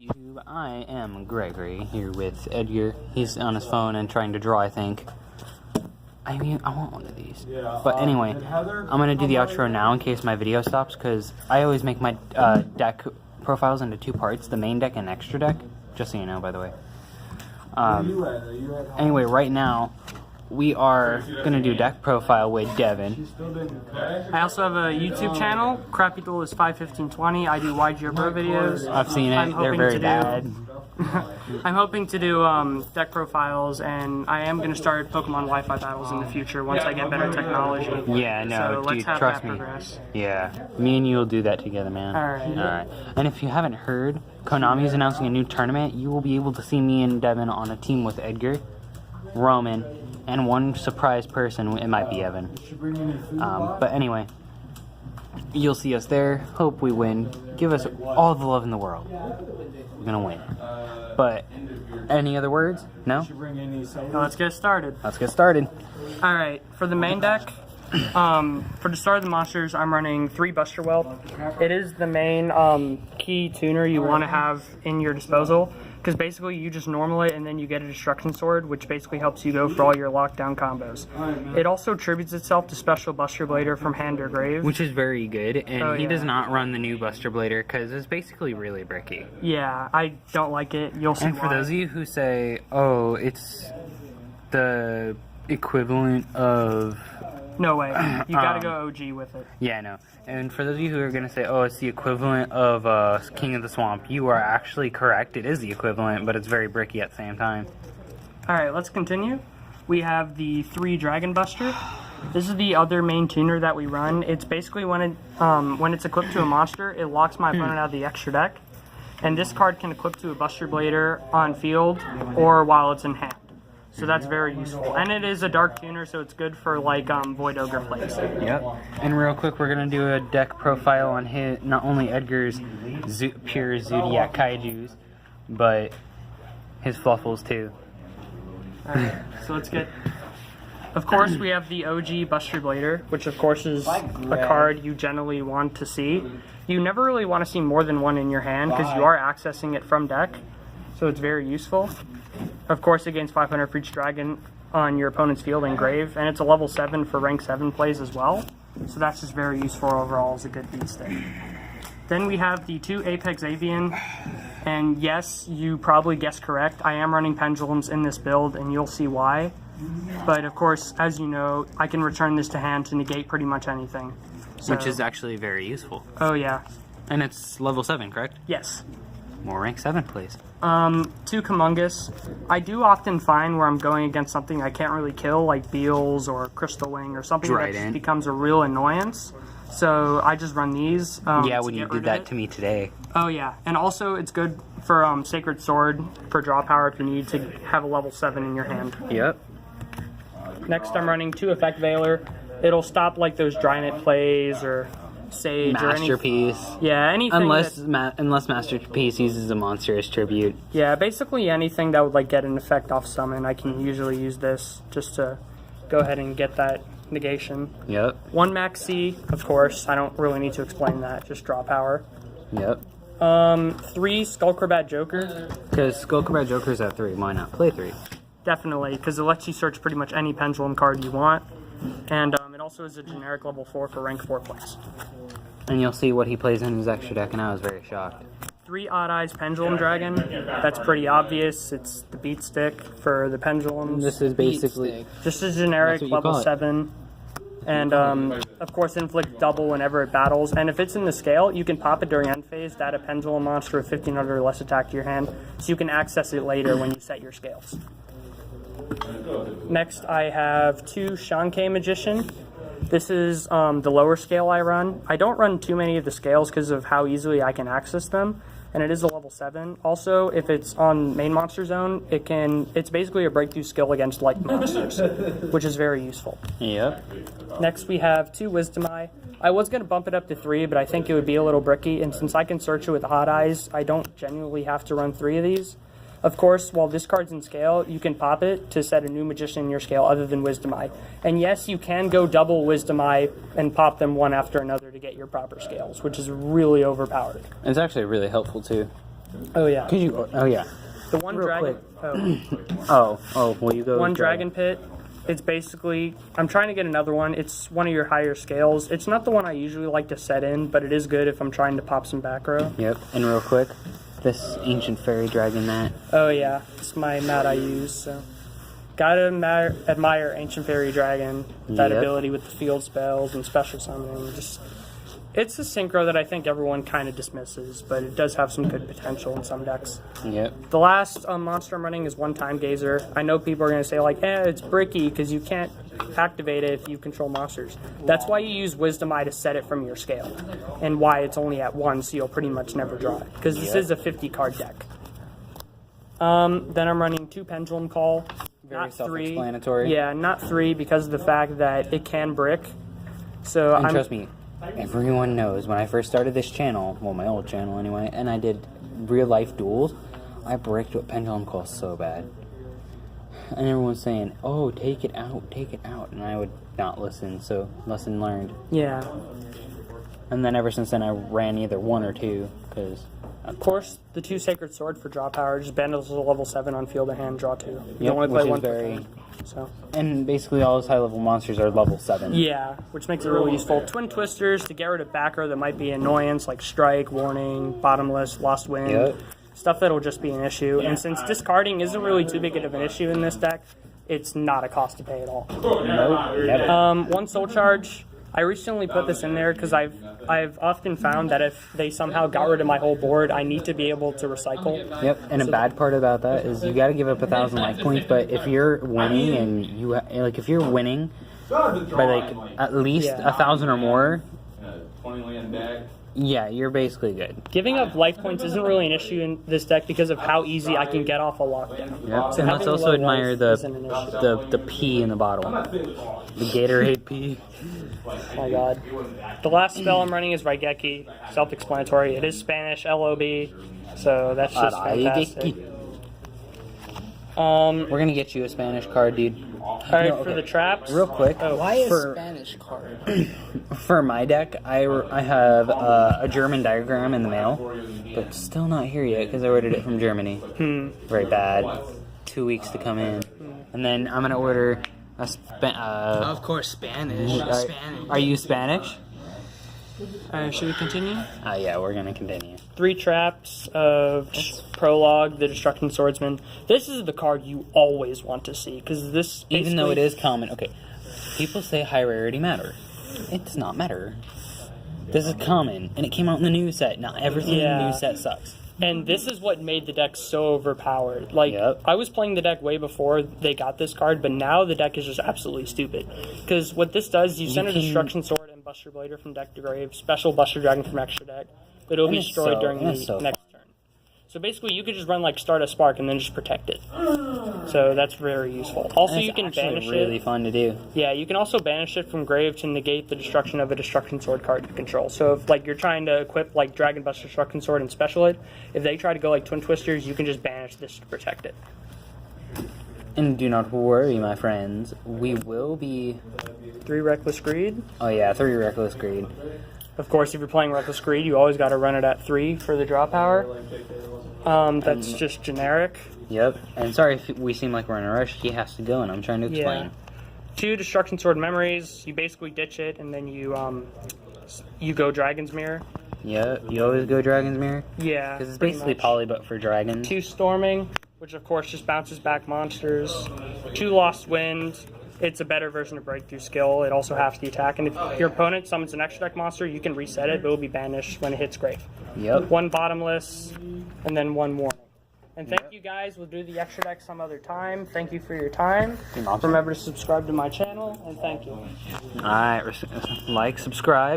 YouTube, I am Gregory here with Edgar. He's on his phone and trying to draw, I think. I want one of these. But anyway, I'm going to do the outro now in case my video stops, because I always make my deck profiles into two parts, the main deck and extra deck, just so you know, by the way. Anyway, right now, we are going to do deck profile with Devin. I also have a YouTube channel. Crappy Duel is 51520. I do YGR Pro videos. I've seen it. They're very bad. I'm hoping to do deck profiles, and I am going to start Pokemon Wi-Fi battles in the future once I get better technology. Yeah, no, so dude, let's have trust that me. progress. Yeah, me and you will do that together, man. Alright. And if you haven't heard, Konami's announcing a new tournament. You will be able to see me and Devin on a team with Edgar, Roman, and one surprise person. It might be Evan. But anyway, you'll see us there. Hope we win. Give us all the love in the world. We're gonna win. But any other words? No? Now let's get started. Let's get started. Alright, for the main deck, for the start of the monsters, I'm running 3 Buster Whelp. It is the main key tuner you want to have in your disposal, because basically you just normal it and then you get a Destruction Sword, which basically helps you go for all your lockdown combos. It also attributes itself to Special Buster Blader from Hand or Grave. Which is very good, and he does not run the new Buster Blader because it's basically really bricky. Yeah, I don't like it. You'll see And for why. those of you who say, oh, it's the equivalent of... No way. You gotta go OG with it. Yeah, I know. And for those of you who are going to say, oh, it's the equivalent of King of the Swamp, you are actually correct. It is the equivalent, but it's very bricky at the same time. Alright, let's continue. We have the 3 Dragon Buster. This is the other main tuner that we run. It's basically when it's equipped to a monster, it locks my opponent out of the extra deck. And this card can equip to a Buster Blader on field or while it's in hand. So that's very useful. And it is a dark tuner, so it's good for like Void Ogre plays. Yep. And real quick, we're going to do a deck profile on his, not only Edgar's pure Zodiac Kaijus, but his Fluffles too. Alright, so let's get... Of course, we have the OG Buster Blader, which of course is a card you generally want to see. You never really want to see more than one in your hand, because you are accessing it from deck. So it's very useful. Of course, it gains 500 for each dragon on your opponent's field and grave, and it's a level 7 for rank 7 plays as well. So that's just very useful overall as a good beat stick. Then we have the 2 Apex Avian, and yes, you probably guessed correct. I am running pendulums in this build, and you'll see why. But of course, as you know, I can return this to hand to negate pretty much anything. So, Which is actually very useful. oh yeah. And it's level 7, correct? Yes. More rank 7, please. 2 Kumungus. I do often find where I'm going against something I can't really kill, like Beals or Crystal Wing or something that just becomes a real annoyance. So I just run these. Yeah, when you did that to me today. Oh yeah, and also it's good for Sacred Sword for draw power if you need to have a level 7 in your hand. Yep. Next I'm running 2 Effect Veiler. It'll stop like those Drynit plays or Sage Masterpiece. or anything. Yeah, anything. Unless Masterpiece uses a monster as tribute. Yeah, basically anything that would like get an effect off summon, I can usually use this just to go ahead and get that negation. Yep. 1 Max C, of course. I don't really need to explain that. Just draw power. Yep. 3 Skullcrobat Joker. Because Skullcrobat Joker's at 3. Why not? Play 3. Definitely, because it lets you search pretty much any pendulum card you want. And it also is a generic level 4 for rank 4 plays. And you'll see what he plays in his extra deck, and I was very shocked. 3 Odd Eyes Pendulum Dragon. That's pretty obvious. It's the beat stick for the pendulums. This is basically just a generic level 7. And of course inflict double whenever it battles. And if it's in the scale, you can pop it during end phase to add a pendulum monster with 1500 or less attack to your hand. So you can access it later when you set your scales. Next I have 2 Shankai Magician. This is the lower scale I run. I don't run too many of the scales because of how easily I can access them, and it is a level 7. Also, if it's on main monster zone, it's basically a breakthrough skill against light monsters, which is very useful. Yep. Next we have 2 Wisdom Eye. I was going to bump it up to 3, but I think it would be a little bricky, and since I can search it with Odd Eyes, I don't genuinely have to run 3 of these. Of course, while this card's in scale, you can pop it to set a new magician in your scale other than Wisdom Eye. And yes, you can go double Wisdom Eye and pop them one after another to get your proper scales, which is really overpowered. It's actually really helpful too. Oh yeah. Could you? Oh yeah. The one Real dragon. quick. Oh. Oh. Will you go? One with dragon pit. It's basically, I'm trying to get another one. It's one of your higher scales. It's not the one I usually like to set in, but it is good if I'm trying to pop some back row. Yep. And real quick, this ancient fairy dragon mat. Oh yeah, it's my mat I use. So, gotta admire ancient fairy dragon. That Yep. ability with the field spells and special summoning. Just, it's a synchro that I think everyone kind of dismisses, but it does have some good potential in some decks. Yep. The last monster I'm running is One Time Gazer. I know people are going to say, like, it's bricky because you can't activate it if you control monsters. That's why you use Wisdom Eye to set it from your scale, and why it's only at 1, so you'll pretty much never draw it, because this is a 50-card deck. Then I'm running 2 Pendulum Call. Very Not 3. self-explanatory. Yeah, not 3 because of the fact that it can brick. So And trust me, everyone knows when I first started this channel, well, my old channel anyway, and I did real life duels, I bricked what Pendulum Call so bad. And everyone's saying, oh, take it out, and I would not listen, so lesson learned. Yeah. And then ever since then, I ran either 1 or 2, because... Of course, the 2 Sacred Sword for draw power just bundles to level 7 on field of hand, draw 2. You Yep, only which play is 1 per very- turn, so. And basically all those high-level monsters are level 7. Yeah, which makes it really useful. Twin Twisters to get rid of back row that might be annoyance, like Strike, Warning, Bottomless, Lost Wind. Yep. Stuff that'll just be an issue. And since discarding isn't really too big of an issue in this deck, it's not a cost to pay at all. Nope, never. 1 Soul Charge. I recently put this in there because I've often found that if they somehow got rid of my whole board, I need to be able to recycle. Yep, and a bad part about that is you got to give up 1,000 life points. But if you're winning and if you're winning by like at least 1,000 or more, yeah, you're basically good. Giving up life points isn't really an issue in this deck because of how easy I can get off a lockdown. Yep, So and let's having also low admire life the isn't an issue. the P in the bottle, the Gatorade P. Oh my god. The last spell I'm running is Raigeki. Self-explanatory. It is Spanish, LOB. So that's just fantastic. We're gonna get you a Spanish card, dude. Alright, No, for okay. the traps. Real quick, Why a for Spanish card? for my deck, I have a German diagram in the mail, but still not here yet because I ordered it from Germany. Very bad. 2 weeks to come in, and then I'm gonna order a Of course, Spanish. Spanish. Are you Spanish? Should we continue? Yeah, we're gonna continue. 3 traps of Prologue, the Destruction Swordsman. This is the card you always want to see because this, Even though it basically- is common, okay. People say high rarity matter. It does not matter. This is common, and it came out in the new set. Not everything in the new set sucks. And this is what made the deck so overpowered. Like, Yep. I was playing the deck way before they got this card, but now the deck is just absolutely stupid. Because what this does, you send a can- Destruction Sword and Buster Blader from deck to grave, special Buster Dragon from extra deck, but it'll be And it's destroyed so- during and the it's so next turn. So basically, you could just run, like, Start a Spark and then just protect it. So that's very useful. Also, And you it's can actually banish really it. fun to do. Yeah, you can also banish it from grave to negate the destruction of a Destruction Sword card you control. So if like you're trying to equip like Dragon Buster Destruction Sword and special it, if they try to go like Twin Twisters, you can just banish this to protect it. And do not worry, my friends. We will be... 3 Reckless Greed. Oh yeah, 3 Reckless Greed. Of course, if you're playing Reckless Greed, you always got to run it at 3 for the draw power. That's just generic. Yep. And sorry if we seem like we're in a rush. He has to go, and I'm trying to explain. Yeah. 2 Destruction Sword Memories. You basically ditch it, and then you go Dragon's Mirror. Yeah, you always go Dragon's Mirror? Yeah. Because it's pretty basically much. Poly, but for dragons. 2 Storming, which of course just bounces back monsters. 2 Lost Wind. It's a better version of Breakthrough Skill. It also halves the attack, and if your opponent summons an extra deck monster, you can reset it, but it will be banished when it hits grave. Yep. 1 Bottomless, and then 1 Warning. And thank you guys. We'll do the extra deck some other time. Thank you for your time. You're welcome. Remember to subscribe to my channel, and thank you. Alright, like, subscribe.